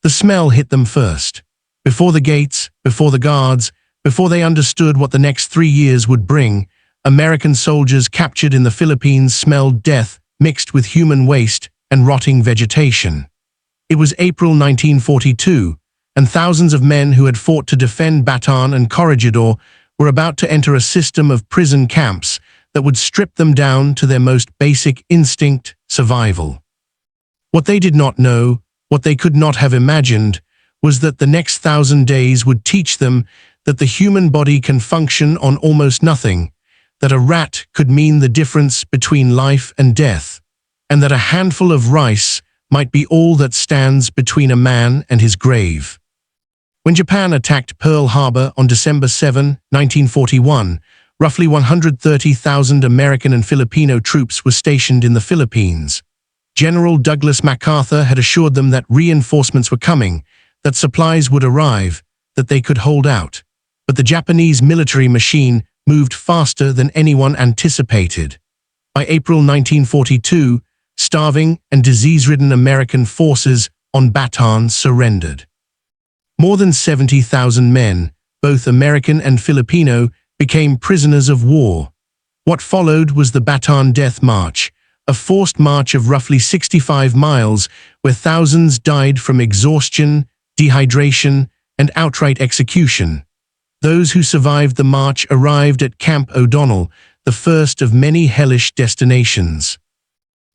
The smell hit them first. Before the gates, before the guards, before they understood what the next 3 years would bring, American soldiers captured in the Philippines smelled death mixed with human waste and rotting vegetation. It was April 1942, and thousands of men who had fought to defend Bataan and Corregidor were about to enter a system of prison camps that would strip them down to their most basic instinct, survival. What they did not know, what they could not have imagined, was that the next 1,000 days would teach them that the human body can function on almost nothing, that a rat could mean the difference between life and death, and that a handful of rice might be all that stands between a man and his grave. When Japan attacked Pearl Harbor on December 7, 1941, roughly 130,000 American and Filipino troops were stationed in the Philippines. General Douglas MacArthur had assured them that reinforcements were coming, that supplies would arrive, that they could hold out. But the Japanese military machine moved faster than anyone anticipated. By April 1942, starving and disease-ridden American forces on Bataan surrendered. More than 70,000 men, both American and Filipino, became prisoners of war. What followed was the Bataan Death March, a forced march of roughly 65 miles where thousands died from exhaustion, dehydration, and outright execution. Those who survived the march arrived at Camp O'Donnell, the first of many hellish destinations.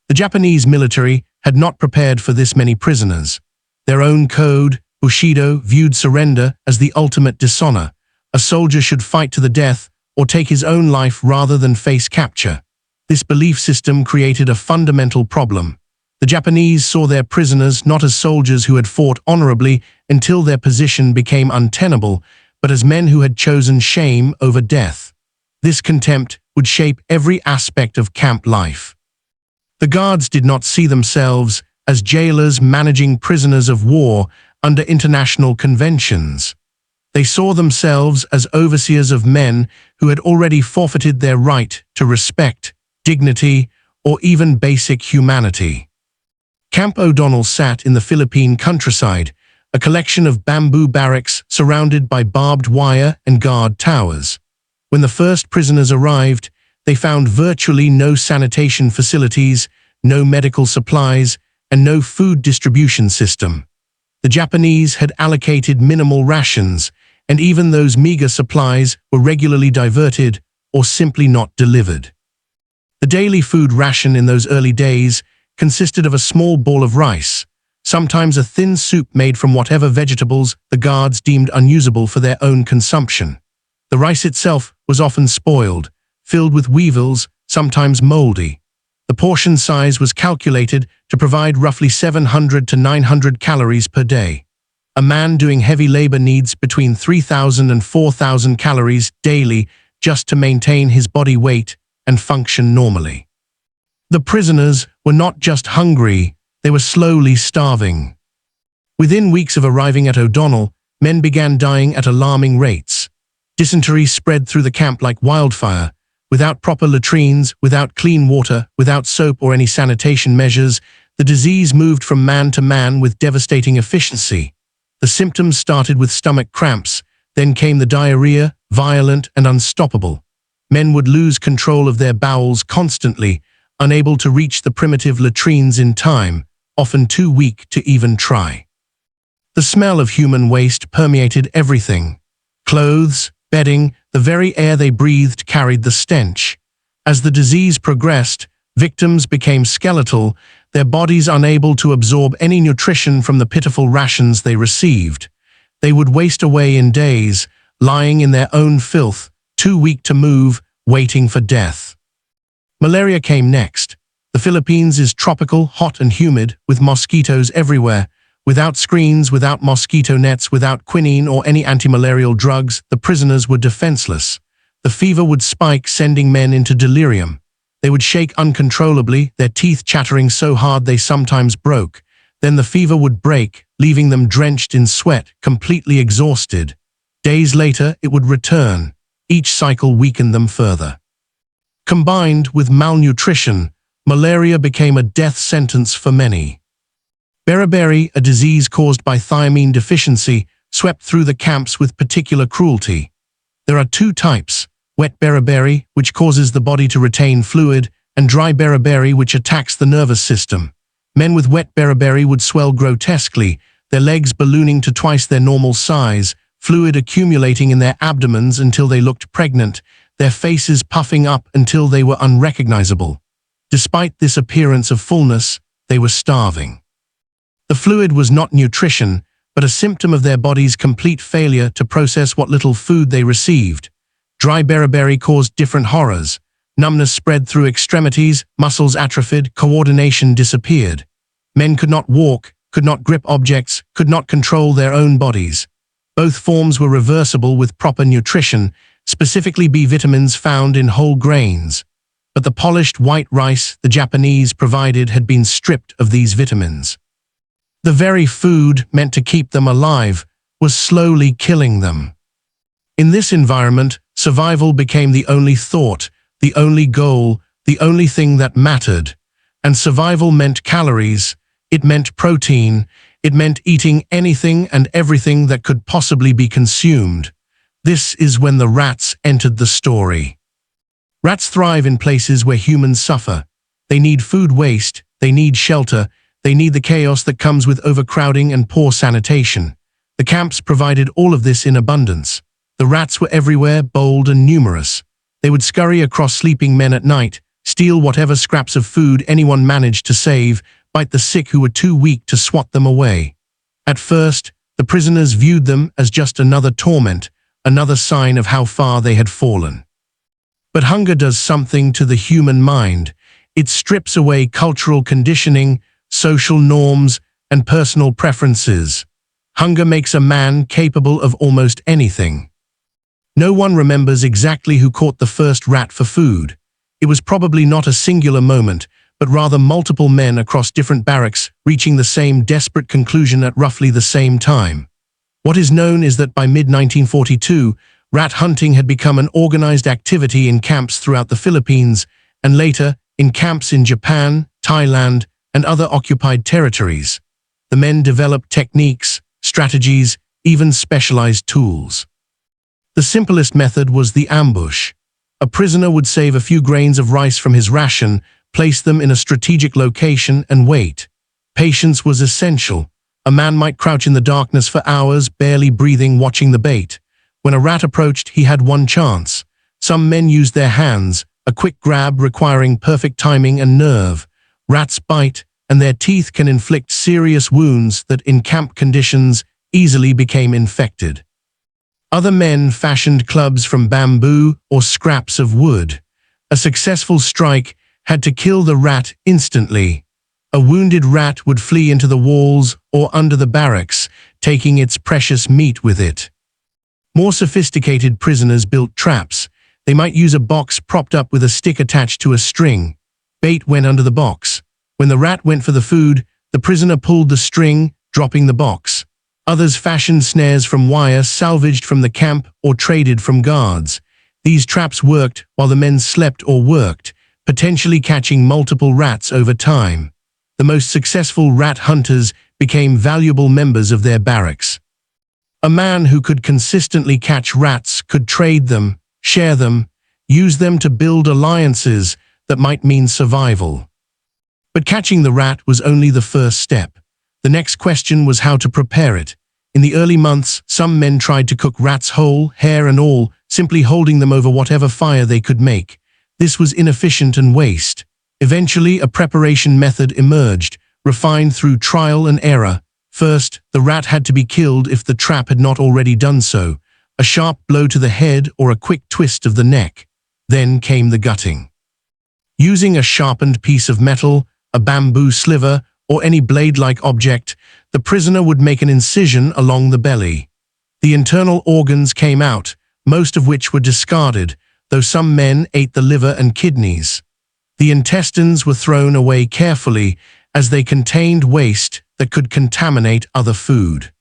The Japanese military had not prepared for this many prisoners. Their own code, Bushido, viewed surrender as the ultimate dishonor. A soldier should fight to the death or take his own life rather than face capture. This belief system created a fundamental problem. The Japanese saw their prisoners not as soldiers who had fought honorably until their position became untenable, but as men who had chosen shame over death. This contempt would shape every aspect of camp life. The guards did not see themselves as jailers managing prisoners of war under international conventions. They saw themselves as overseers of men who had already forfeited their right to respect, dignity, or even basic humanity. Camp O'Donnell sat in the Philippine countryside, a collection of bamboo barracks surrounded by barbed wire and guard towers. When the first prisoners arrived, they found virtually no sanitation facilities, no medical supplies, and no food distribution system. The Japanese had allocated minimal rations, and even those meager supplies were regularly diverted or simply not delivered. The daily food ration in those early days consisted of a small ball of rice, sometimes a thin soup made from whatever vegetables the guards deemed unusable for their own consumption. The rice itself was often spoiled, filled with weevils, sometimes moldy. The portion size was calculated to provide roughly 700 to 900 calories per day. A man doing heavy labor needs between 3,000 and 4,000 calories daily just to maintain his body weight and function normally. The prisoners were not just hungry, they were slowly starving. Within weeks of arriving at O'Donnell, men began dying at alarming rates. Dysentery spread through the camp like wildfire. Without proper latrines, without clean water, without soap or any sanitation measures, the disease moved from man to man with devastating efficiency. The symptoms started with stomach cramps, then came the diarrhea, violent and unstoppable. Men would lose control of their bowels constantly, unable to reach the primitive latrines in time, often too weak to even try. The smell of human waste permeated everything. Clothes, bedding, the very air they breathed carried the stench. As the disease progressed, victims became skeletal, their bodies unable to absorb any nutrition from the pitiful rations they received. They would waste away in days, lying in their own filth, too weak to move, waiting for death. Malaria came next. The Philippines is tropical, hot and humid, with mosquitoes everywhere. Without screens, without mosquito nets, without quinine or any anti-malarial drugs, the prisoners were defenseless. The fever would spike, sending men into delirium. They would shake uncontrollably, their teeth chattering so hard they sometimes broke. Then the fever would break, leaving them drenched in sweat, completely exhausted. Days later, it would return. Each cycle weakened them further. Combined with malnutrition, malaria became a death sentence for many. Beriberi, a disease caused by thiamine deficiency, swept through the camps with particular cruelty. There are two types: wet beriberi, which causes the body to retain fluid, and dry beriberi, which attacks the nervous system. Men with wet beriberi would swell grotesquely, their legs ballooning to twice their normal size, fluid accumulating in their abdomens until they looked pregnant, their faces puffing up until they were unrecognizable. Despite this appearance of fullness, they were starving. The fluid was not nutrition, but a symptom of their body's complete failure to process what little food they received. Dry beriberi caused different horrors. Numbness spread through extremities, muscles atrophied, coordination disappeared. Men could not walk, could not grip objects, could not control their own bodies. Both forms were reversible with proper nutrition, specifically B vitamins found in whole grains. But the polished white rice the Japanese provided had been stripped of these vitamins. The very food meant to keep them alive was slowly killing them. In this environment, survival became the only thought, the only goal, the only thing that mattered. And survival meant calories, it meant protein, it meant eating anything and everything that could possibly be consumed. This is when the rats entered the story. Rats thrive in places where humans suffer. They need food waste, they need shelter, they need the chaos that comes with overcrowding and poor sanitation. The camps provided all of this in abundance. The rats were everywhere, bold and numerous. They would scurry across sleeping men at night, steal whatever scraps of food anyone managed to save, bite the sick who were too weak to swat them away. At first, the prisoners viewed them as just another torment, another sign of how far they had fallen. But hunger does something to the human mind. It strips away cultural conditioning, social norms, and personal preferences. Hunger makes a man capable of almost anything. No one remembers exactly who caught the first rat for food. It was probably not a singular moment, but rather multiple men across different barracks reaching the same desperate conclusion at roughly the same time. What is known is that by mid-1942, rat hunting had become an organized activity in camps throughout the Philippines, and later in camps in Japan, Thailand, and other occupied territories. The men developed techniques, strategies, even specialized tools. The simplest method was the ambush. A prisoner would save a few grains of rice from his ration, place them in a strategic location, and wait. Patience was essential. A man might crouch in the darkness for hours, barely breathing, watching the bait. When a rat approached, he had one chance. Some men used their hands, a quick grab requiring perfect timing and nerve. Rats bite, and their teeth can inflict serious wounds that in camp conditions easily became infected. Other men fashioned clubs from bamboo or scraps of wood. A successful strike had to kill the rat instantly. A wounded rat would flee into the walls or under the barracks, taking its precious meat with it. More sophisticated prisoners built traps. They might use a box propped up with a stick attached to a string. Bait went under the box. When the rat went for the food, the prisoner pulled the string, dropping the box. Others fashioned snares from wire salvaged from the camp or traded from guards. These traps worked while the men slept or worked, potentially catching multiple rats over time. The most successful rat hunters became valuable members of their barracks. A man who could consistently catch rats could trade them, share them, use them to build alliances that might mean survival. But catching the rat was only the first step. The next question was how to prepare it. In the early months, some men tried to cook rats whole, hair and all, simply holding them over whatever fire they could make. This was inefficient and waste. Eventually, a preparation method emerged, refined through trial and error. First, the rat had to be killed if the trap had not already done so. A sharp blow to the head or a quick twist of the neck. Then came the gutting. Using a sharpened piece of metal, a bamboo sliver, or any blade-like object, the prisoner would make an incision along the belly. The internal organs came out, most of which were discarded, though some men ate the liver and kidneys. The intestines were thrown away carefully, as they contained waste that could contaminate other food.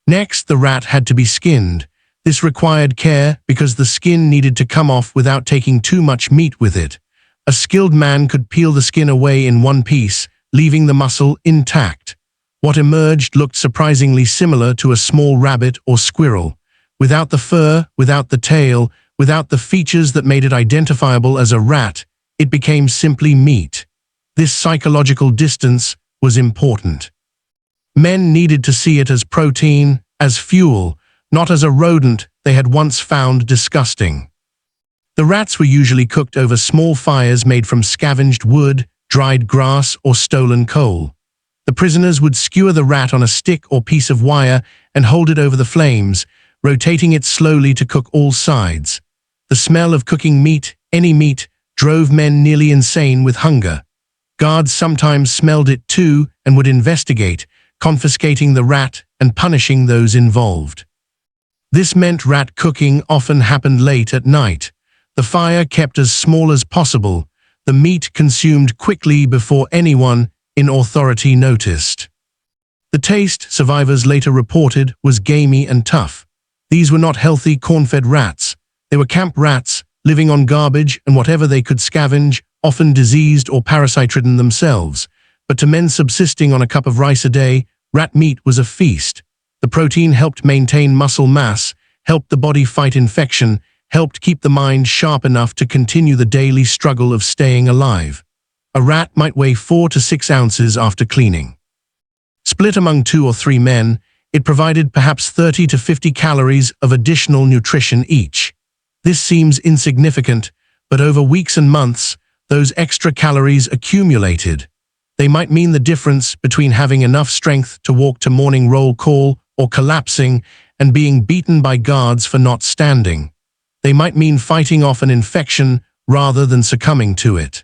Next, the rat had to be skinned. This required care because the skin needed to come off without taking too much meat with it. A skilled man could peel the skin away in one piece, leaving the muscle intact. What emerged looked surprisingly similar to a small rabbit or squirrel, without the fur, without the tail, without the features that made it identifiable as a rat. It became simply meat. This psychological distance was important. Men needed to see it as protein, as fuel, not as a rodent they had once found disgusting. The rats were usually cooked over small fires made from scavenged wood, dried grass, or stolen coal. The prisoners would skewer the rat on a stick or piece of wire and hold it over the flames, rotating it slowly to cook all sides. The smell of cooking meat, any meat, drove men nearly insane with hunger. Guards sometimes smelled it too and would investigate, confiscating the rat and punishing those involved. This meant rat cooking often happened late at night. The fire kept as small as possible, the meat consumed quickly before anyone in authority noticed. The taste, survivors later reported, was gamey and tough. These were not healthy corn-fed rats. They were camp rats, living on garbage and whatever they could scavenge, often diseased or parasite-ridden themselves. But to men subsisting on a cup of rice a day, rat meat was a feast. The protein helped maintain muscle mass, helped the body fight infection, helped keep the mind sharp enough to continue the daily struggle of staying alive. A rat might weigh 4 to 6 ounces after cleaning. Split among 2 or 3 men, it provided perhaps 30 to 50 calories of additional nutrition each. This seems insignificant, but over weeks and months, those extra calories accumulated. They might mean the difference between having enough strength to walk to morning roll call or collapsing and being beaten by guards for not standing. They might mean fighting off an infection rather than succumbing to it.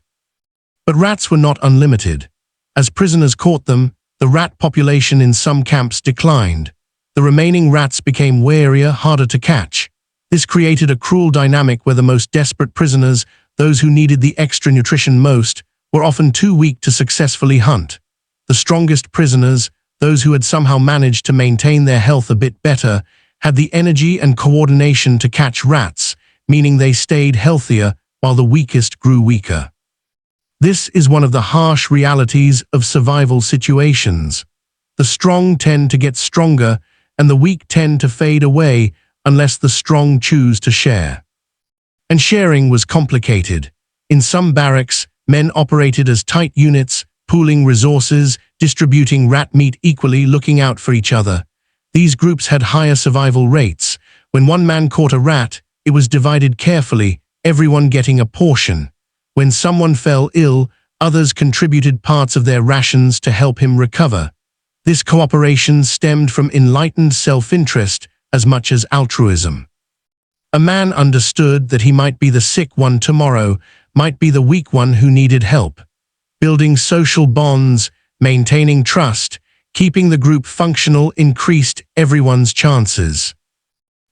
But rats were not unlimited. As prisoners caught them, the rat population in some camps declined. The remaining rats became warier, harder to catch. This created a cruel dynamic where the most desperate prisoners, those who needed the extra nutrition most, were often too weak to successfully hunt. The strongest prisoners, those who had somehow managed to maintain their health a bit better, had the energy and coordination to catch rats, meaning they stayed healthier while the weakest grew weaker. This is one of the harsh realities of survival situations. The strong tend to get stronger, and the weak tend to fade away unless the strong choose to share. And sharing was complicated. In some barracks, men operated as tight units, pooling resources, distributing rat meat equally, looking out for each other. These groups had higher survival rates. When one man caught a rat, it was divided carefully, everyone getting a portion. When someone fell ill, others contributed parts of their rations to help him recover. This cooperation stemmed from enlightened self-interest as much as altruism. A man understood that he might be the sick one tomorrow, might be the weak one who needed help. Building social bonds, maintaining trust, keeping the group functional increased everyone's chances.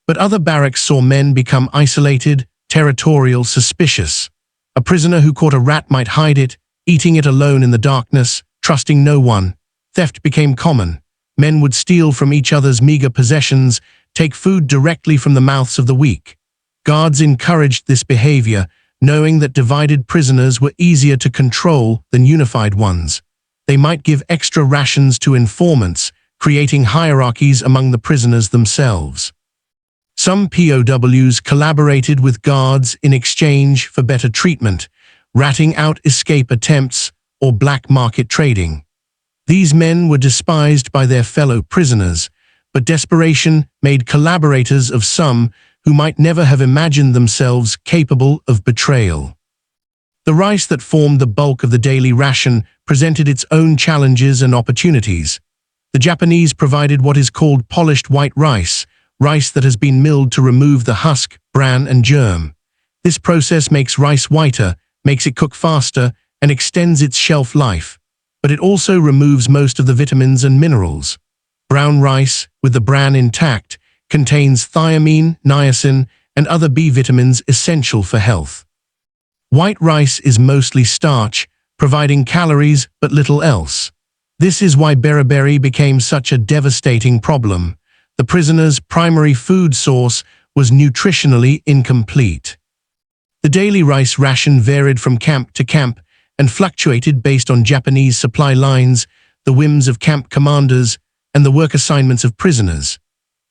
But other barracks saw men become isolated, territorial, suspicious. A prisoner who caught a rat might hide it, eating it alone in the darkness, trusting no one. Theft became common. Men would steal from each other's meager possessions, take food directly from the mouths of the weak. Guards encouraged this behavior, knowing that divided prisoners were easier to control than unified ones. They might give extra rations to informants, creating hierarchies among the prisoners themselves. Some POWs collaborated with guards in exchange for better treatment, ratting out escape attempts or black market trading. These men were despised by their fellow prisoners, but desperation made collaborators of some who might never have imagined themselves capable of betrayal. The rice that formed the bulk of the daily ration presented its own challenges and opportunities. The Japanese provided what is called polished white rice, rice that has been milled to remove the husk, bran, and germ. This process makes rice whiter, makes it cook faster, and extends its shelf life. But it also removes most of the vitamins and minerals. Brown rice, with the bran intact, contains thiamine, niacin, and other B vitamins essential for health. White rice is mostly starch, providing calories but little else. This is why beriberi became such a devastating problem. The prisoners' primary food source was nutritionally incomplete. The daily rice ration varied from camp to camp and fluctuated based on Japanese supply lines. the whims of camp commanders, and the work assignments of prisoners.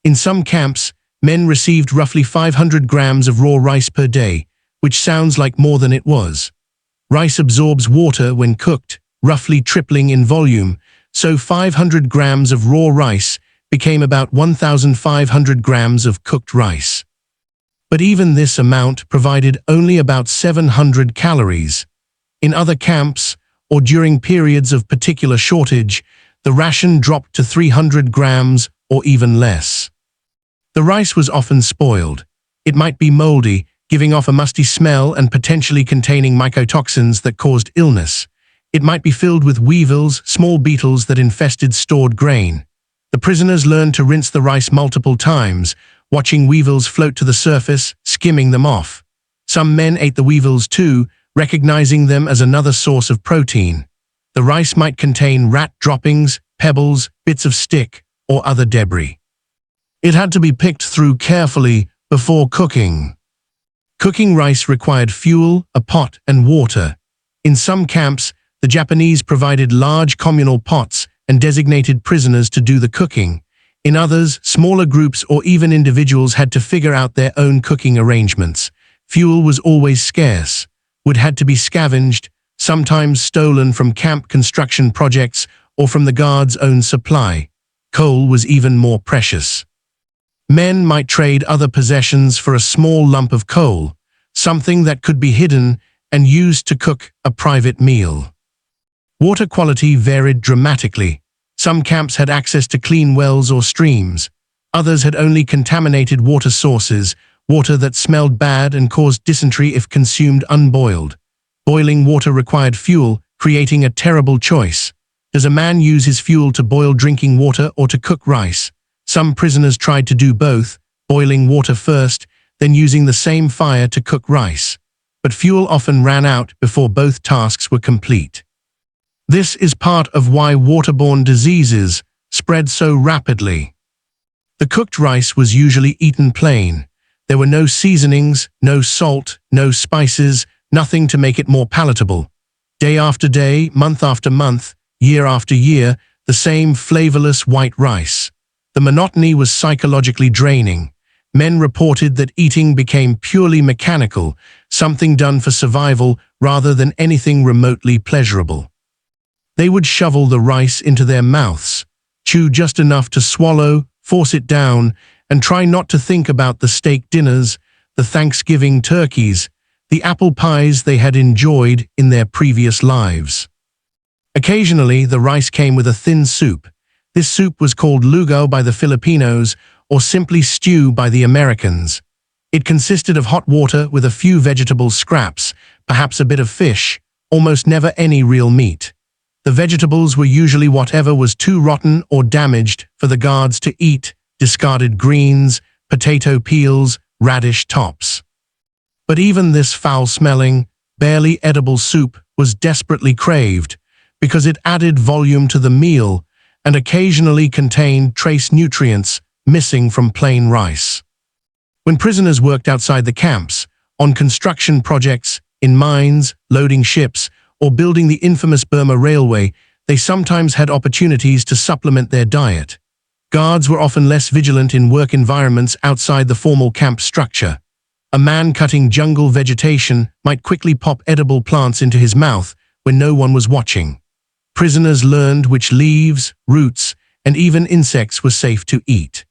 In some camps, men received roughly 500 grams of raw rice per day, which sounds like more than it was. Rice absorbs water when cooked, roughly tripling in volume, so 500 grams of raw rice became about 1,500 grams of cooked rice. But even this amount provided only about 700 calories. In other camps, or during periods of particular shortage, the ration dropped to 300 grams or even less. The rice was often spoiled. It might be moldy, giving off a musty smell and potentially containing mycotoxins that caused illness. It might be filled with weevils, small beetles that infested stored grain. The prisoners learned to rinse the rice multiple times, watching weevils float to the surface, skimming them off. Some men ate the weevils too, recognizing them as another source of protein. The rice might contain rat droppings, pebbles, bits of stick, or other debris. It had to be picked through carefully before cooking. Cooking rice required fuel, a pot, and water. In some camps, the Japanese provided large communal pots and designated prisoners to do the cooking. In others, smaller groups or even individuals had to figure out their own cooking arrangements. Fuel was always scarce. Wood had to be scavenged, sometimes stolen from camp construction projects or from the guards' own supply. Coal was even more precious. Men might trade other possessions for a small lump of coal, something that could be hidden and used to cook a private meal. Water quality varied dramatically. Some camps had access to clean wells or streams. Others had only contaminated water sources, water that smelled bad and caused dysentery if consumed unboiled. Boiling water required fuel, creating a terrible choice. Does a man use his fuel to boil drinking water or to cook rice? Some prisoners tried to do both, boiling water first, then using the same fire to cook rice. But fuel often ran out before both tasks were complete. This is part of why waterborne diseases spread so rapidly. The cooked rice was usually eaten plain. There were no seasonings, no salt, no spices, nothing to make it more palatable. Day after day, month after month, year after year, the same flavorless white rice. The monotony was psychologically draining. Men reported that eating became purely mechanical, something done for survival rather than anything remotely pleasurable. They would shovel the rice into their mouths, chew just enough to swallow, force it down, and try not to think about the steak dinners, the Thanksgiving turkeys, the apple pies they had enjoyed in their previous lives. Occasionally, the rice came with a thin soup. This soup was called lugaw by the Filipinos or simply stew by the Americans. It consisted of hot water with a few vegetable scraps, perhaps a bit of fish, almost never any real meat. The vegetables were usually whatever was too rotten or damaged for the guards to eat, discarded greens, potato peels, radish tops. But even this foul-smelling, barely edible soup was desperately craved because it added volume to the meal and occasionally contained trace nutrients missing from plain rice. When prisoners worked outside the camps, on construction projects, in mines, loading ships, or building the infamous Burma Railway, they sometimes had opportunities to supplement their diet. Guards were often less vigilant in work environments outside the formal camp structure. A man cutting jungle vegetation might quickly pop edible plants into his mouth when no one was watching. Prisoners learned which leaves, roots, and even insects were safe to eat.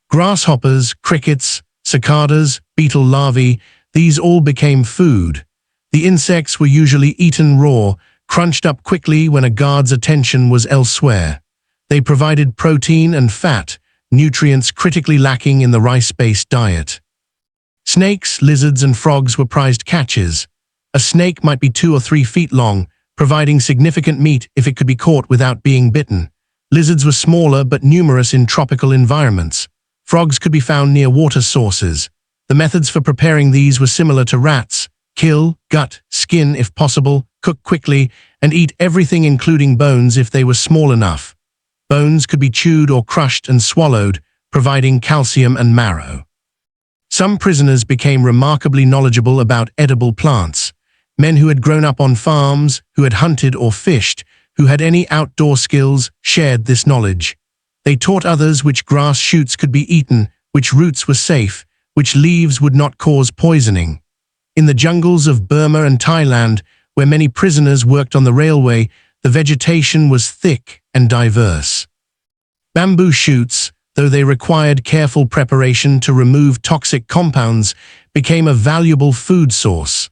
Grasshoppers, crickets, cicadas, beetle larvae, these all became food. The insects were usually eaten raw, crunched up quickly when a guard's attention was elsewhere. They provided protein and fat, nutrients critically lacking in the rice-based diet. Snakes, lizards, and frogs were prized catches. A snake might be 2 or 3 feet long, providing significant meat if it could be caught without being bitten. Lizards were smaller but numerous in tropical environments. Frogs could be found near water sources. The methods for preparing these were similar to rats. Kill, gut, skin if possible, cook quickly, and eat everything including bones if they were small enough. Bones could be chewed or crushed and swallowed, providing calcium and marrow. Some prisoners became remarkably knowledgeable about edible plants. Men who had grown up on farms, who had hunted or fished, who had any outdoor skills, shared this knowledge. They taught others which grass shoots could be eaten, which roots were safe, which leaves would not cause poisoning. In the jungles of Burma and Thailand, where many prisoners worked on the railway, the vegetation was thick and diverse. Bamboo shoots, though they required careful preparation to remove toxic compounds, became a valuable food source.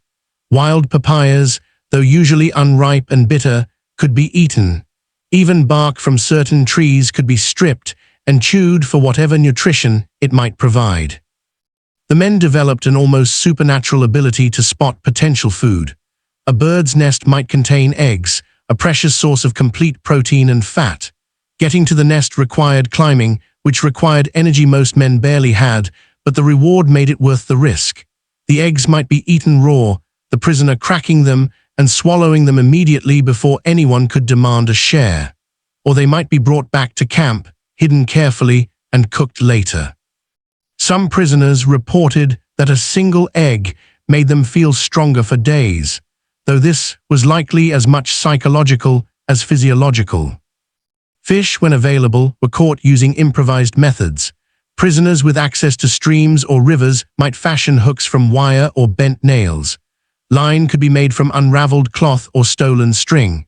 Wild papayas, though usually unripe and bitter, could be eaten. Even bark from certain trees could be stripped and chewed for whatever nutrition it might provide. The men developed an almost supernatural ability to spot potential food. A bird's nest might contain eggs, a precious source of complete protein and fat. Getting to the nest required climbing, which required energy most men barely had, but the reward made it worth the risk. The eggs might be eaten raw, the prisoner cracking them and swallowing them immediately before anyone could demand a share. Or they might be brought back to camp, hidden carefully, and cooked later. Some prisoners reported that a single egg made them feel stronger for days, though this was likely as much psychological as physiological. Fish, when available, were caught using improvised methods. Prisoners with access to streams or rivers might fashion hooks from wire or bent nails. Line could be made from unraveled cloth or stolen string.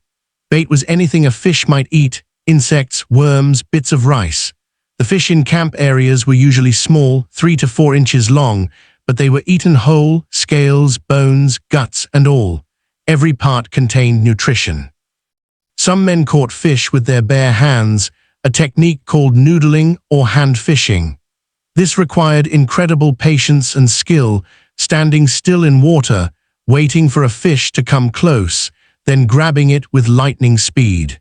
Bait was anything a fish might eat: insects, worms, bits of rice. The fish in camp areas were usually small, 3 to 4 inches long, but they were eaten whole, scales, bones, guts, and all. Every part contained nutrition. Some men caught fish with their bare hands, a technique called noodling or hand fishing. This required incredible patience and skill, standing still in water, waiting for a fish to come close, then grabbing it with lightning speed.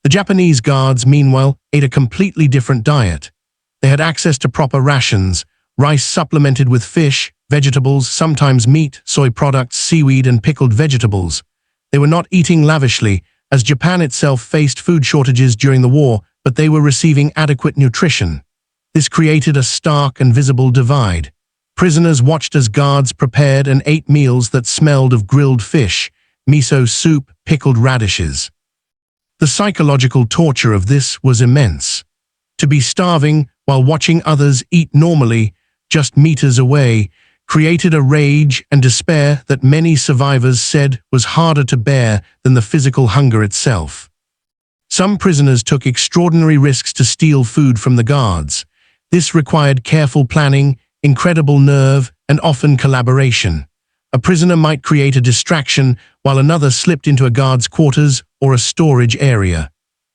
The Japanese guards, meanwhile, ate a completely different diet. They had access to proper rations, rice supplemented with fish, vegetables, sometimes meat, soy products, seaweed, and pickled vegetables. They were not eating lavishly, as Japan itself faced food shortages during the war, but they were receiving adequate nutrition. This created a stark and visible divide. Prisoners watched as guards prepared and ate meals that smelled of grilled fish, miso soup, pickled radishes. The psychological torture of this was immense. To be starving while watching others eat normally, just meters away, created a rage and despair that many survivors said was harder to bear than the physical hunger itself. Some prisoners took extraordinary risks to steal food from the guards. This required careful planning, incredible nerve, and often collaboration. A prisoner might create a distraction while another slipped into a guard's quarters or a storage area.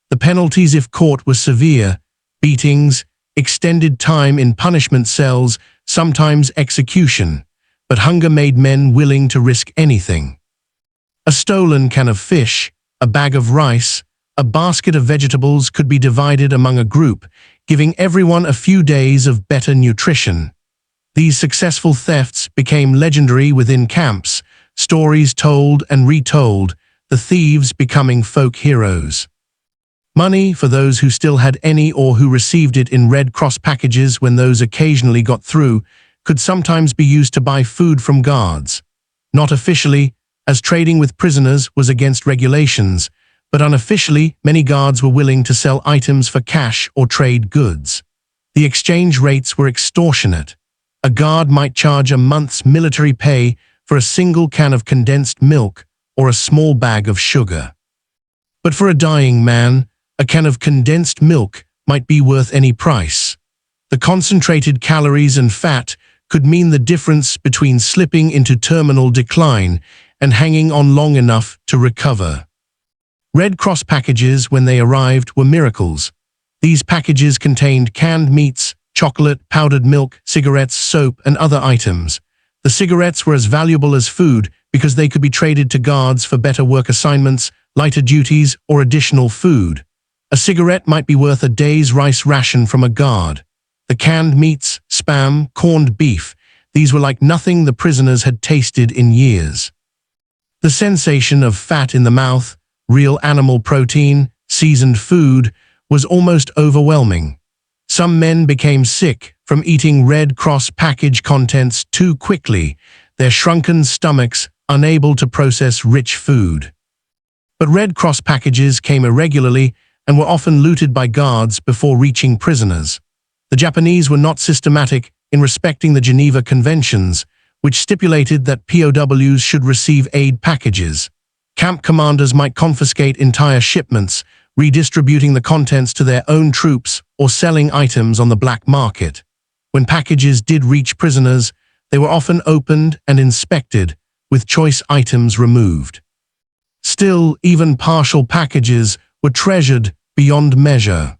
The penalties if caught were severe: beatings, extended time in punishment cells, sometimes execution. But hunger made men willing to risk anything. A stolen can of fish, a bag of rice, a basket of vegetables could be divided among a group, giving everyone a few days of better nutrition. These successful thefts became legendary within camps, stories told and retold, the thieves becoming folk heroes. Money, for those who still had any or who received it in Red Cross packages when those occasionally got through, could sometimes be used to buy food from guards. Not officially, as trading with prisoners was against regulations, but unofficially, many guards were willing to sell items for cash or trade goods. The exchange rates were extortionate. A guard might charge a month's military pay for a single can of condensed milk or a small bag of sugar. But for a dying man, a can of condensed milk might be worth any price. The concentrated calories and fat could mean the difference between slipping into terminal decline and hanging on long enough to recover. Red Cross packages, when they arrived, were miracles. These packages contained canned meats, chocolate, powdered milk, cigarettes, soap, and other items. The cigarettes were as valuable as food because they could be traded to guards for better work assignments, lighter duties, or additional food. A cigarette might be worth a day's rice ration from a guard. The canned meats, spam, corned beef, these were like nothing the prisoners had tasted in years. The sensation of fat in the mouth, real animal protein, seasoned food, was almost overwhelming. Some men became sick from eating Red Cross package contents too quickly, their shrunken stomachs unable to process rich food. But Red Cross packages came irregularly and were often looted by guards before reaching prisoners. The Japanese were not systematic in respecting the Geneva Conventions, which stipulated that POWs should receive aid packages. Camp commanders might confiscate entire shipments, redistributing the contents to their own troops or selling items on the black market. When packages did reach prisoners, they were often opened and inspected, with choice items removed. Still, even partial packages were treasured beyond measure.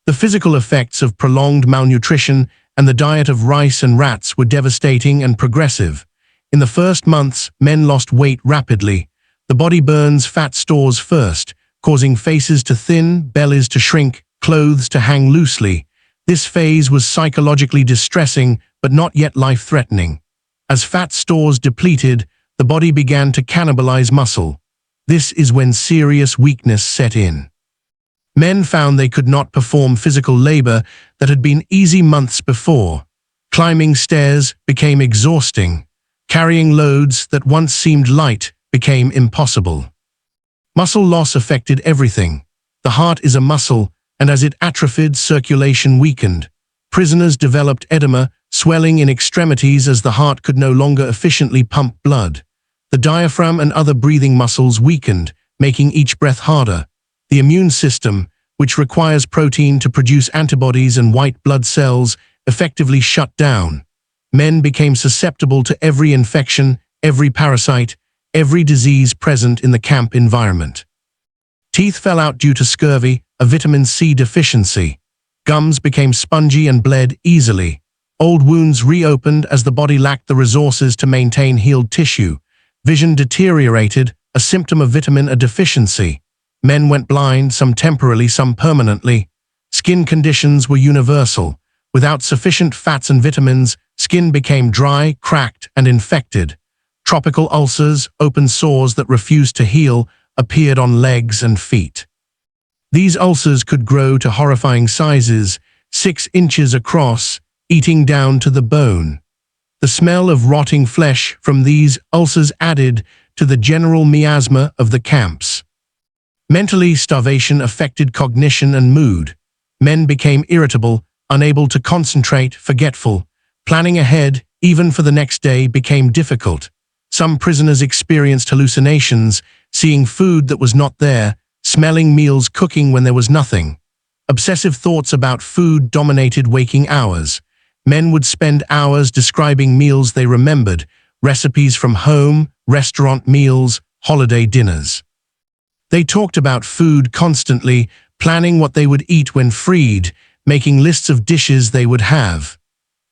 The physical effects of prolonged malnutrition and the diet of rice and rats were devastating and progressive. In the first months, men lost weight rapidly. The body burns fat stores first, causing faces to thin, bellies to shrink, clothes to hang loosely. This phase was psychologically distressing, but not yet life-threatening. As fat stores depleted, the body began to cannibalize muscle. This is when serious weakness set in. Men found they could not perform physical labor that had been easy months before. Climbing stairs became exhausting. Carrying loads that once seemed light became impossible. Muscle loss affected everything. The heart is a muscle, and as it atrophied, circulation weakened. Prisoners developed edema, swelling in extremities as the heart could no longer efficiently pump blood. The diaphragm and other breathing muscles weakened, making each breath harder. The immune system, which requires protein to produce antibodies and white blood cells, effectively shut down. Men became susceptible to every infection, every parasite, every disease present in the camp environment. Teeth fell out due to scurvy, a vitamin C deficiency. Gums became spongy and bled easily. Old wounds reopened as the body lacked the resources to maintain healed tissue. Vision deteriorated, a symptom of vitamin A deficiency. Men went blind, some temporarily, some permanently. Skin conditions were universal. Without sufficient fats and vitamins, skin became dry, cracked, and infected. Tropical ulcers, open sores that refused to heal, appeared on legs and feet. These ulcers could grow to horrifying sizes, 6 inches across, eating down to the bone. The smell of rotting flesh from these ulcers added to the general miasma of the camps. Mentally, starvation affected cognition and mood. Men became irritable, unable to concentrate, forgetful. Planning ahead, even for the next day, became difficult. Some prisoners experienced hallucinations, seeing food that was not there, smelling meals cooking when there was nothing. Obsessive thoughts about food dominated waking hours. Men would spend hours describing meals they remembered, recipes from home, restaurant meals, holiday dinners. They talked about food constantly, planning what they would eat when freed, making lists of dishes they would have.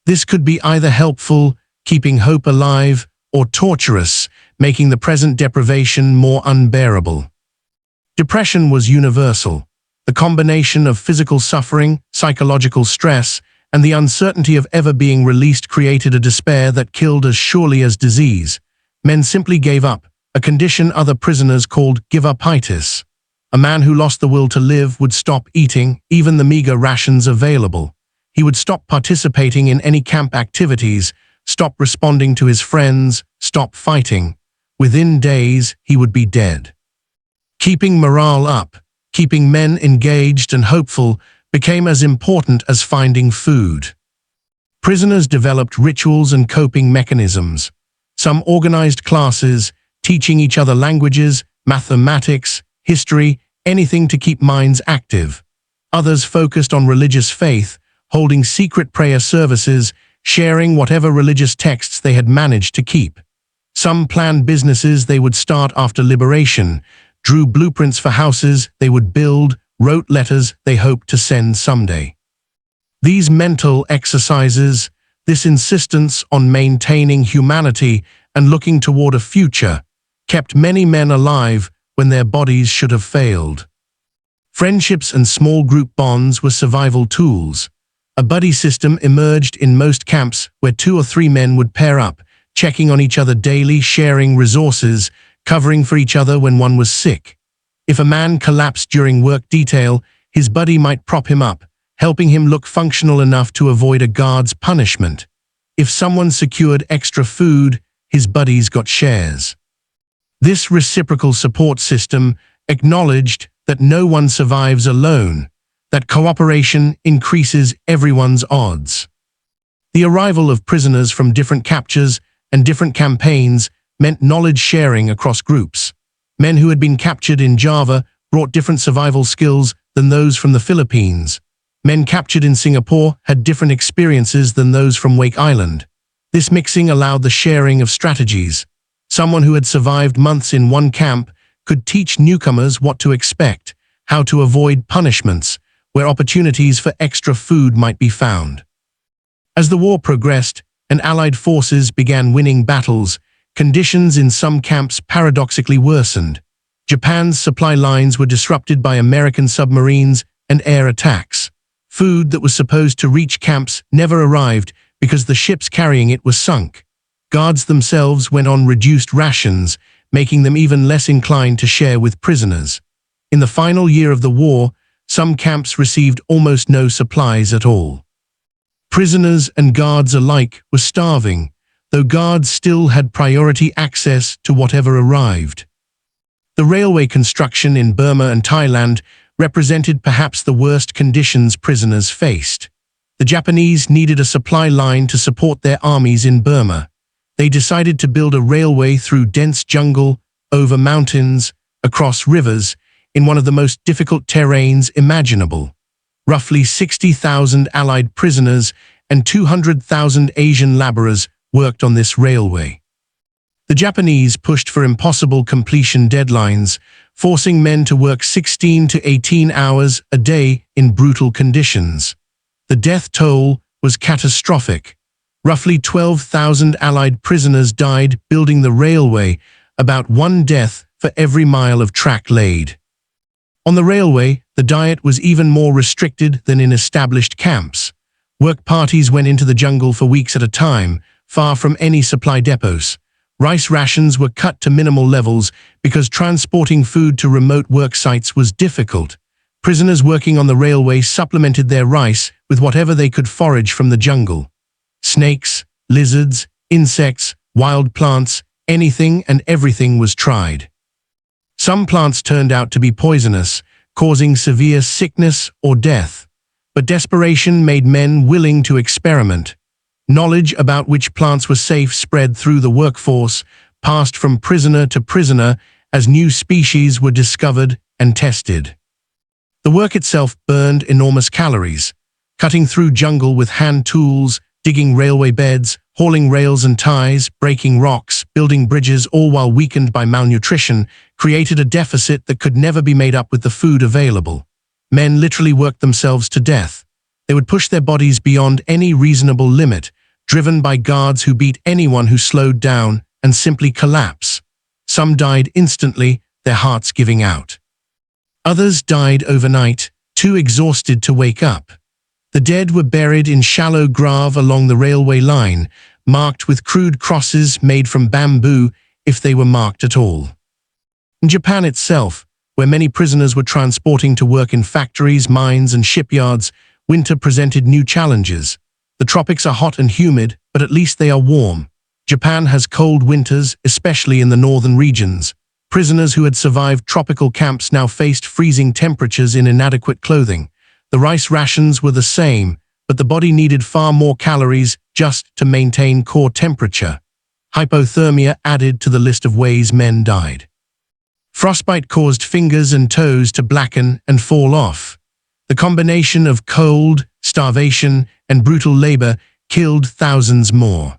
This could be either helpful, keeping hope alive, or torturous, making the present deprivation more unbearable. Depression was universal. The combination of physical suffering, psychological stress, and the uncertainty of ever being released created a despair that killed as surely as disease. Men simply gave up, a condition other prisoners called give-upitis. A man who lost the will to live would stop eating, even the meager rations available. He would stop participating in any camp activities, stop responding to his friends, stop fighting. Within days, he would be dead. Keeping morale up, keeping men engaged and hopeful, became as important as finding food. Prisoners developed rituals and coping mechanisms. Some organized classes, teaching each other languages, mathematics, history, anything to keep minds active. Others focused on religious faith, holding secret prayer services, sharing whatever religious texts they had managed to keep. Some planned businesses they would start after liberation, drew blueprints for houses they would build, wrote letters they hoped to send someday. These mental exercises, this insistence on maintaining humanity and looking toward a future, kept many men alive when their bodies should have failed. Friendships and small group bonds were survival tools. A buddy system emerged in most camps where 2 or 3 men would pair up, checking on each other daily, sharing resources, covering for each other when one was sick. If a man collapsed during work detail, his buddy might prop him up, helping him look functional enough to avoid a guard's punishment. If someone secured extra food, his buddies got shares. This reciprocal support system acknowledged that no one survives alone, that cooperation increases everyone's odds. The arrival of prisoners from different captures and different campaigns meant knowledge sharing across groups. Men who had been captured in Java brought different survival skills than those from the Philippines. Men captured in Singapore had different experiences than those from Wake Island. This mixing allowed the sharing of strategies. Someone who had survived months in one camp could teach newcomers what to expect, how to avoid punishments, where opportunities for extra food might be found. As the war progressed and Allied forces began winning battles, conditions in some camps paradoxically worsened. Japan's supply lines were disrupted by American submarines and air attacks. Food that was supposed to reach camps never arrived because the ships carrying it were sunk. Guards themselves went on reduced rations, making them even less inclined to share with prisoners. In the final year of the war, some camps received almost no supplies at all. Prisoners and guards alike were starving, though guards still had priority access to whatever arrived. The railway construction in Burma and Thailand represented perhaps the worst conditions prisoners faced. The Japanese needed a supply line to support their armies in Burma. They decided to build a railway through dense jungle, over mountains, across rivers, in one of the most difficult terrains imaginable. Roughly 60,000 Allied prisoners and 200,000 Asian laborers worked on this railway. The Japanese pushed for impossible completion deadlines, forcing men to work 16 to 18 hours a day in brutal conditions. The death toll was catastrophic. Roughly 12,000 Allied prisoners died building the railway, about one death for every mile of track laid. On the railway, the diet was even more restricted than in established camps. Work parties went into the jungle for weeks at a time, far from any supply depots. Rice rations were cut to minimal levels because transporting food to remote work sites was difficult. Prisoners working on the railway supplemented their rice with whatever they could forage from the jungle. Snakes, lizards, insects, wild plants, anything and everything was tried. Some plants turned out to be poisonous, causing severe sickness or death. But desperation made men willing to experiment. Knowledge about which plants were safe spread through the workforce, passed from prisoner to prisoner as new species were discovered and tested. The work itself burned enormous calories. Cutting through jungle with hand tools, digging railway beds, hauling rails and ties, breaking rocks, building bridges, all while weakened by malnutrition, created a deficit that could never be made up with the food available. Men literally worked themselves to death. They would push their bodies beyond any reasonable limit, driven by guards who beat anyone who slowed down and simply collapse. Some died instantly, their hearts giving out. Others died overnight, too exhausted to wake up. The dead were buried in shallow grave along the railway line, marked with crude crosses made from bamboo if they were marked at all. In Japan itself, where many prisoners were transporting to work in factories, mines, and shipyards, winter presented new challenges. The tropics are hot and humid, but at least they are warm. Japan has cold winters, especially in the northern regions. Prisoners who had survived tropical camps now faced freezing temperatures in inadequate clothing. The rice rations were the same, but the body needed far more calories just to maintain core temperature. Hypothermia added to the list of ways men died. Frostbite caused fingers and toes to blacken and fall off. The combination of cold, starvation, and brutal labor killed thousands more.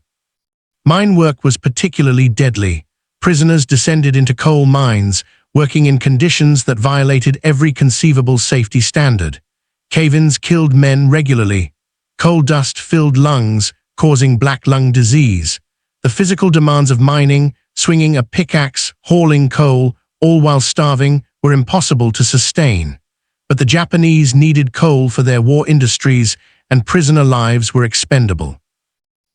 Mine work was particularly deadly. Prisoners descended into coal mines, working in conditions that violated every conceivable safety standard. Cave-ins killed men regularly. Coal dust filled lungs, causing black lung disease. The physical demands of mining, swinging a pickaxe, hauling coal, all while starving, were impossible to sustain. But the Japanese needed coal for their war industries, and prisoner lives were expendable.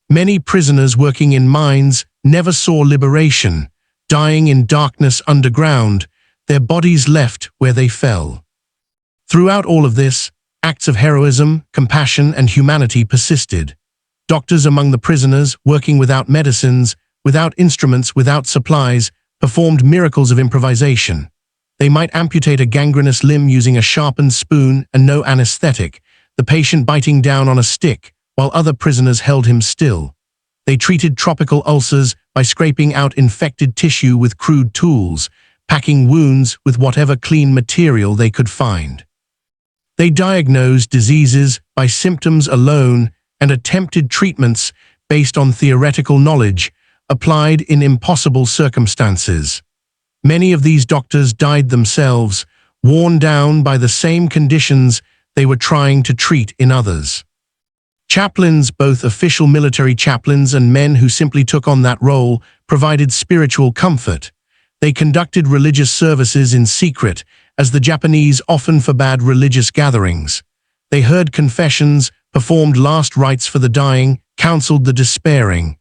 Many prisoners working in mines never saw liberation, dying in darkness underground, their bodies left where they fell. Throughout all of this, acts of heroism, compassion, and humanity persisted. Doctors among the prisoners, working without medicines, without instruments, without supplies, performed miracles of improvisation. They might amputate a gangrenous limb using a sharpened spoon and no anesthetic, the patient biting down on a stick, while other prisoners held him still. They treated tropical ulcers by scraping out infected tissue with crude tools, packing wounds with whatever clean material they could find. They diagnosed diseases by symptoms alone and attempted treatments based on theoretical knowledge applied in impossible circumstances. Many of these doctors died themselves, worn down by the same conditions they were trying to treat in others. Chaplains, both official military chaplains and men who simply took on that role, provided spiritual comfort. They conducted religious services in secret, as the Japanese often forbade religious gatherings. They heard confessions, performed last rites for the dying, counseled the despairing.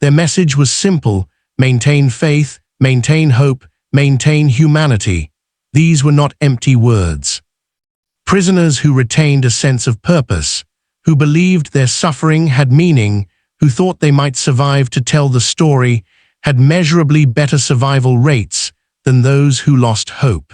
Their message was simple: maintain faith, maintain hope, maintain humanity. These were not empty words. Prisoners who retained a sense of purpose, who believed their suffering had meaning, who thought they might survive to tell the story, had measurably better survival rates than those who lost hope.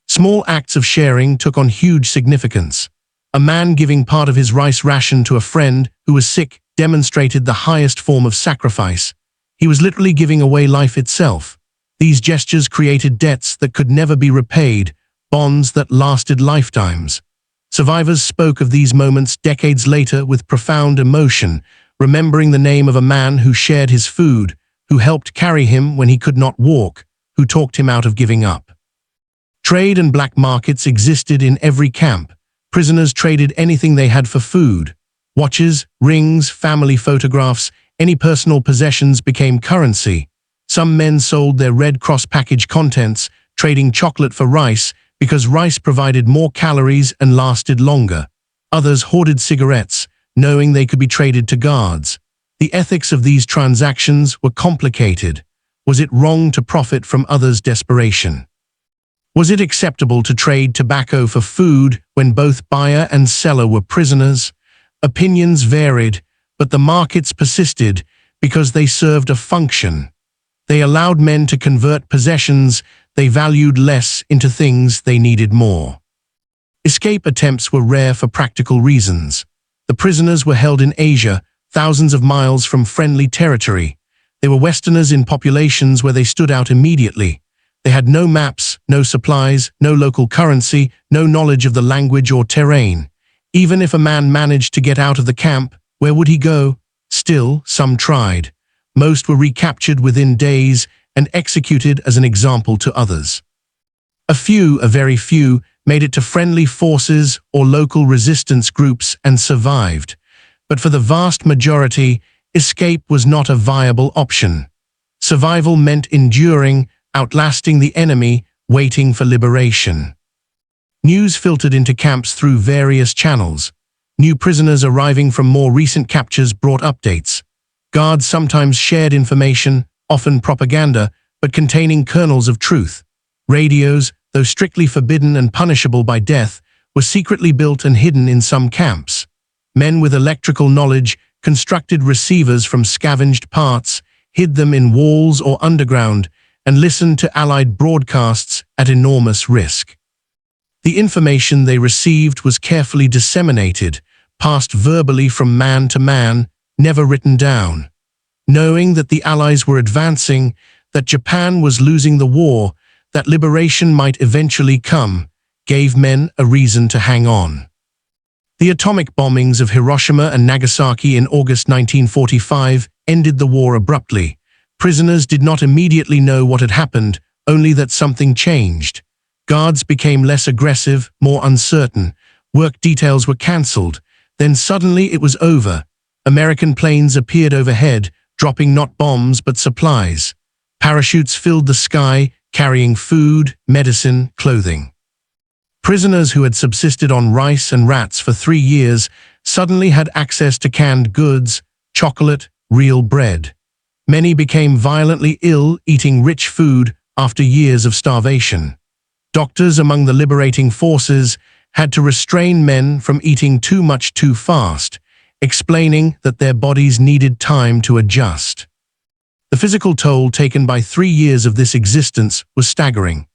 Small acts of sharing took on huge significance. A man giving part of his rice ration to a friend who was sick demonstrated the highest form of sacrifice. He was literally giving away life itself. These gestures created debts that could never be repaid, bonds that lasted lifetimes. Survivors spoke of these moments decades later with profound emotion, remembering the name of a man who shared his food, who helped carry him when he could not walk, who talked him out of giving up. Trade and black markets existed in every camp. Prisoners traded anything they had for food. Watches, rings, family photographs, any personal possessions became currency. Some men sold their Red Cross package contents, trading chocolate for rice because rice provided more calories and lasted longer. Others hoarded cigarettes, knowing they could be traded to guards. The ethics of these transactions were complicated. Was it wrong to profit from others' desperation? Was it acceptable to trade tobacco for food when both buyer and seller were prisoners? Opinions varied, but the markets persisted because they served a function. They allowed men to convert possessions they valued less into things they needed more. Escape attempts were rare for practical reasons. The prisoners were held in Asia, thousands of miles from friendly territory. They were Westerners in populations where they stood out immediately. They had no maps, no supplies, no local currency, no knowledge of the language or terrain. Even if a man managed to get out of the camp, where would he go? Still, some tried. Most were recaptured within days and executed as an example to others. A very few, made it to friendly forces or local resistance groups and survived. But for the vast majority, escape was not a viable option. Survival meant enduring, outlasting the enemy, waiting for liberation. News filtered into camps through various channels. New prisoners arriving from more recent captures brought updates. Guards sometimes shared information, often propaganda, but containing kernels of truth. Radios, though strictly forbidden and punishable by death, were secretly built and hidden in some camps. Men with electrical knowledge constructed receivers from scavenged parts, hid them in walls or underground, and listened to Allied broadcasts at enormous risk. The information they received was carefully disseminated, passed verbally from man to man, never written down. Knowing that the Allies were advancing, that Japan was losing the war, that liberation might eventually come, gave men a reason to hang on. The atomic bombings of Hiroshima and Nagasaki in August 1945 ended the war abruptly. Prisoners did not immediately know what had happened, only that something changed. Guards became less aggressive, more uncertain. Work details were cancelled. Then suddenly it was over. American planes appeared overhead, dropping not bombs but supplies. Parachutes filled the sky, carrying food, medicine, clothing. Prisoners who had subsisted on rice and rats for 3 years suddenly had access to canned goods, chocolate, real bread. Many became violently ill eating rich food after years of starvation. Doctors among the liberating forces had to restrain men from eating too much too fast, explaining that their bodies needed time to adjust. The physical toll taken by 3 years of this existence was staggering.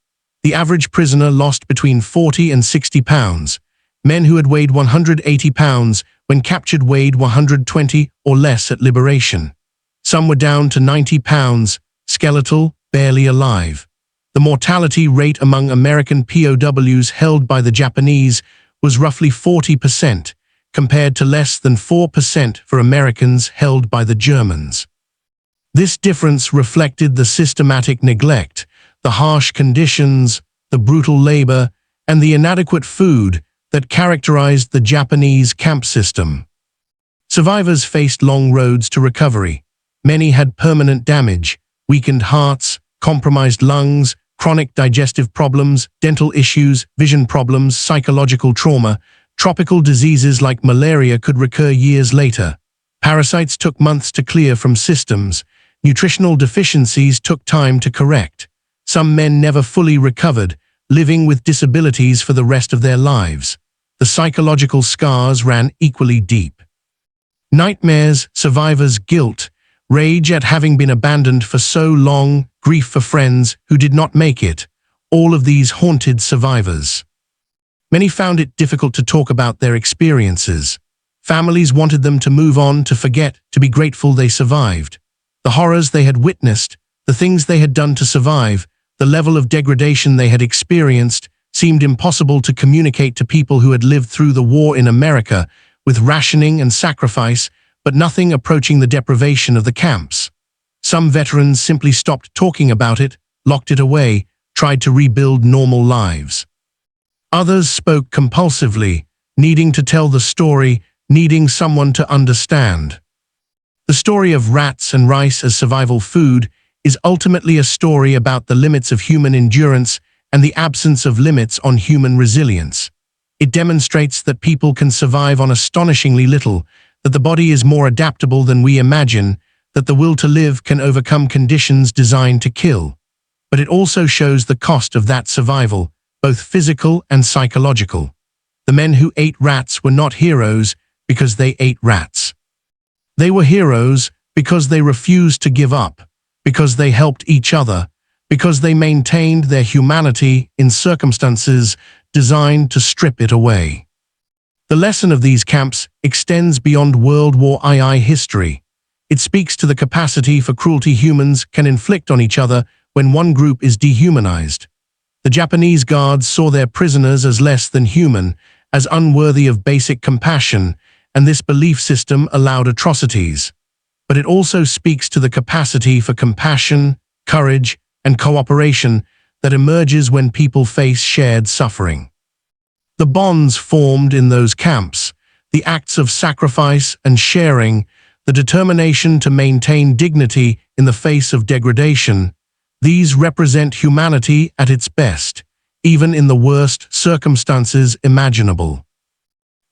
The average prisoner lost between 40 and 60 pounds. Men who had weighed 180 pounds when captured weighed 120 or less at liberation. Some were down to 90 pounds, skeletal, barely alive. The mortality rate among American POWs held by the Japanese was roughly 40%, compared to less than 4% for Americans held by the Germans. This difference reflected the systematic neglect, the harsh conditions, the brutal labor, and the inadequate food that characterized the Japanese camp system. Survivors faced long roads to recovery. Many had permanent damage, weakened hearts, compromised lungs, chronic digestive problems, dental issues, vision problems, psychological trauma. Tropical diseases like malaria could recur years later. Parasites took months to clear from systems. Nutritional deficiencies took time to correct. Some men never fully recovered, living with disabilities for the rest of their lives. The psychological scars ran equally deep. Nightmares, survivors' guilt, rage at having been abandoned for so long, grief for friends who did not make it, all of these haunted survivors. Many found it difficult to talk about their experiences. Families wanted them to move on, to forget, to be grateful they survived. The horrors they had witnessed, the things they had done to survive, the level of degradation they had experienced, seemed impossible to communicate to people who had lived through the war in America, with rationing and sacrifice, but nothing approaching the deprivation of the camps. Some veterans simply stopped talking about it, locked it away, tried to rebuild normal lives. Others spoke compulsively, needing to tell the story, needing someone to understand. The story of rats and rice as survival food is ultimately a story about the limits of human endurance and the absence of limits on human resilience. It demonstrates that people can survive on astonishingly little, that the body is more adaptable than we imagine, that the will to live can overcome conditions designed to kill. But it also shows the cost of that survival, both physical and psychological. The men who ate rats were not heroes because they ate rats. They were heroes because they refused to give up, because they helped each other, because they maintained their humanity in circumstances designed to strip it away. The lesson of these camps extends beyond World War II history. It speaks to the capacity for cruelty humans can inflict on each other when one group is dehumanized. The Japanese guards saw their prisoners as less than human, as unworthy of basic compassion, and this belief system allowed atrocities. But it also speaks to the capacity for compassion, courage, and cooperation that emerges when people face shared suffering. The bonds formed in those camps, the acts of sacrifice and sharing, the determination to maintain dignity in the face of degradation, these represent humanity at its best, even in the worst circumstances imaginable.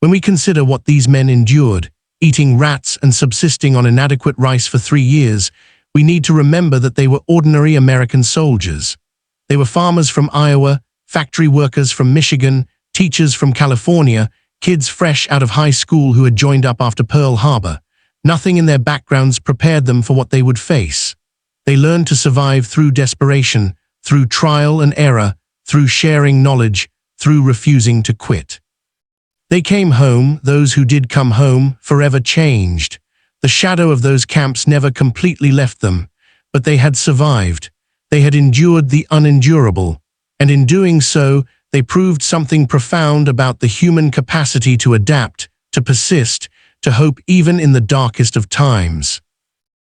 When we consider what these men endured, eating rats and subsisting on inadequate rice for 3 years, we need to remember that they were ordinary American soldiers. They were farmers from Iowa, factory workers from Michigan, teachers from California, kids fresh out of high school who had joined up after Pearl Harbor. Nothing in their backgrounds prepared them for what they would face. They learned to survive through desperation, through trial and error, through sharing knowledge, through refusing to quit. They came home, those who did come home, forever changed. The shadow of those camps never completely left them, but they had survived. They had endured the unendurable, and in doing so, they proved something profound about the human capacity to adapt, to persist, to hope even in the darkest of times.